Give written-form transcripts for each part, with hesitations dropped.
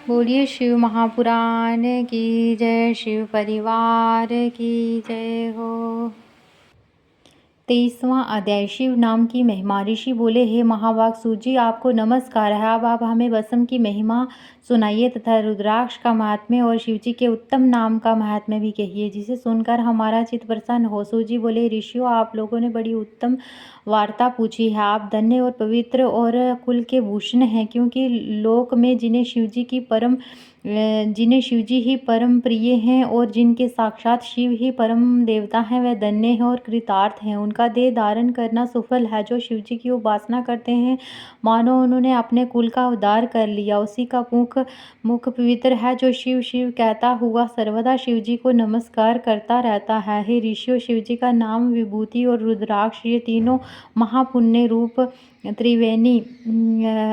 बोलिए शिव महापुराण की जय, शिव परिवार की जय हो। 23वां अध्याय। शिव नाम की महिमा। ऋषि बोले, हे महाभाग सूत जी, आपको नमस्कार है। अब आप हमें वसम की महिमा सुनाइए तथा रुद्राक्ष का महात्म्य और शिवजी के उत्तम नाम का महात्म्य भी कहिए, जिसे सुनकर हमारा चित्त प्रसन्न हो। सूत जी बोले, ऋषियों, आप लोगों ने बड़ी उत्तम वार्ता पूछी है। आप धन्य और पवित्र और कुल के भूषण हैं, क्योंकि लोक में जिन्हें शिवजी ही परम प्रिय हैं और जिनके साक्षात शिव ही परम देवता हैं, वे धन्य हैं और कृतार्थ हैं। उनका देह धारण करना सुफल है। जो शिवजी की उपासना करते हैं, मानो उन्होंने अपने कुल का उद्धार कर लिया। उसी का मुख पवित्र है, जो शिव शिव कहता हुआ सर्वदा शिवजी को नमस्कार करता रहता है। हे ऋषियों, शिवजी का नाम, विभूति और रुद्राक्ष, ये तीनों महापुण्य रूप त्रिवेणी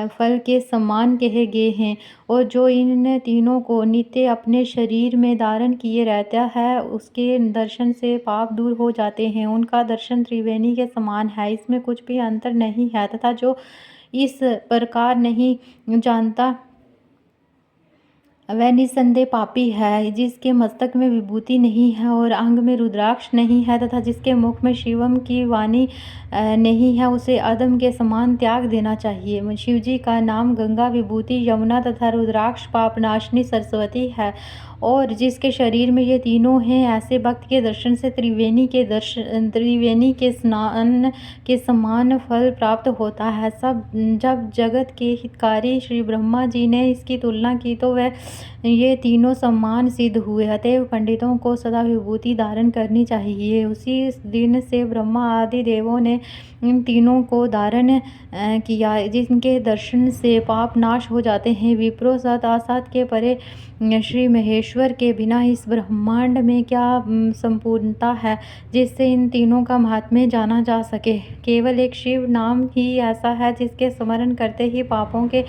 फल के समान कहे गए हैं, और जो इन तीनों को नित्य अपने शरीर में धारण किए रहता है, उसके दर्शन से पाप दूर हो जाते हैं। उनका दर्शन त्रिवेणी के समान है, इसमें कुछ भी अंतर नहीं है। तथा जो इस प्रकार नहीं जानता, वह निस्संदेह पापी है। जिसके मस्तक में विभूति नहीं है और अंग में रुद्राक्ष नहीं है तथा जिसके मुख में शिवम की वाणी नहीं है, उसे अधम के समान त्याग देना चाहिए। शिवजी का नाम गंगा, विभूति, यमुना तथा रुद्राक्ष पापनाशिनी सरस्वती है, और जिसके शरीर में ये तीनों हैं, ऐसे भक्त के दर्शन से त्रिवेणी के स्नान के समान फल प्राप्त होता है। जब जगत के हितकारी श्री ब्रह्मा जी ने इसकी तुलना की, तो वह ये तीनों समान सिद्ध हुए। अतएव पंडितों को सदा विभूति धारण करनी चाहिए। उसी दिन से ब्रह्मा आदि देवों ने इन तीनों को धारण किया, जिनके दर्शन से पाप नाश हो जाते हैं। विप्रो, सत असत के परे श्री महेश्वर के बिना इस ब्रह्मांड में क्या संपूर्णता है, जिससे इन तीनों का महात्म्य जाना जा सके। केवल एक शिव नाम ही ऐसा है, जिसके स्मरण करते ही पापों के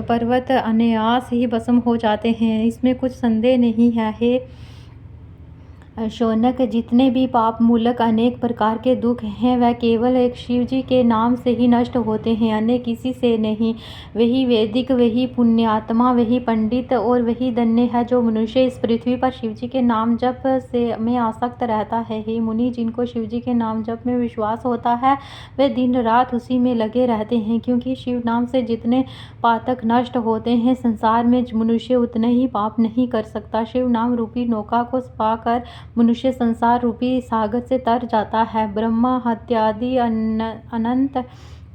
पर्वत अनायास ही भस्म हो जाते हैं। इसमें कुछ संदेह नहीं है। हे शौनक, जितने भी पाप मूलक अनेक प्रकार के दुख हैं, वह केवल एक शिव जी के नाम से ही नष्ट होते हैं, अन्य किसी से नहीं। वही वैदिक, वही पुण्यात्मा, वही पंडित और वही धन्य है, जो मनुष्य इस पृथ्वी पर शिव जी के नाम जप में आसक्त रहता है। हे मुनि, जिनको शिव जी के नाम जप में विश्वास होता है, वे दिन रात उसी में लगे रहते हैं, क्योंकि शिव नाम से जितने पातक नष्ट होते हैं, संसार में मनुष्य उतने ही पाप नहीं कर सकता। शिव नाम रूपी नौका को पाकर मनुष्य संसार रूपी सागर से तर जाता है। ब्रह्मा हत्यादि अनंत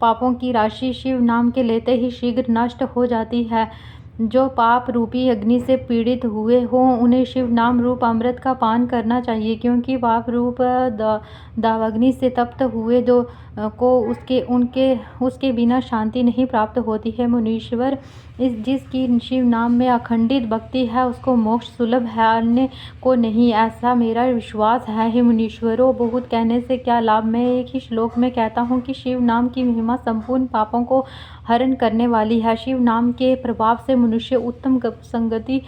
पापों की राशि शिव नाम के लेते ही शीघ्र नष्ट हो जाती है। जो पाप रूपी अग्नि से पीड़ित हुए हों, उन्हें शिव नाम रूप अमृत का पान करना चाहिए, क्योंकि पाप रूप दावाग्नि से तप्त हुए को उसके बिना शांति नहीं प्राप्त होती है। मुनीश्वर, जिसकी शिव नाम में अखंडित भक्ति है, उसको मोक्ष सुलभ है, अन्य को नहीं, ऐसा मेरा विश्वास है। हे मुनीश्वरों, बहुत कहने से क्या लाभ। मैं एक ही श्लोक में कहता हूँ कि शिव नाम की महिमा संपूर्ण पापों को हरण करने वाली है। शिव नाम के प्रभाव से मनुष्य उत्तम संगति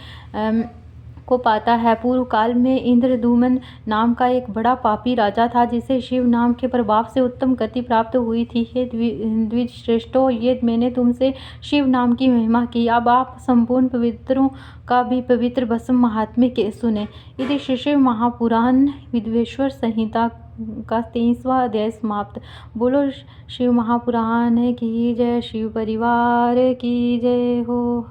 को पाता है। पूर्व काल में इंद्रद्युम्न नाम का एक बड़ा पापी राजा था, जिसे शिव नाम के प्रभाव से उत्तम गति प्राप्त हुई थी। हे द्विज श्रेष्ठों, ये मैंने तुमसे शिव नाम की महिमा की। अब आप संपूर्ण पवित्रों का भी पवित्र भस्म महात्म्य के सुने। यदि श्री शिव महापुराण विद्वेश्वर संहिता का 23वां अध्याय समाप्त। बोलो शिव महापुराण की जय, शिव परिवार की जय हो।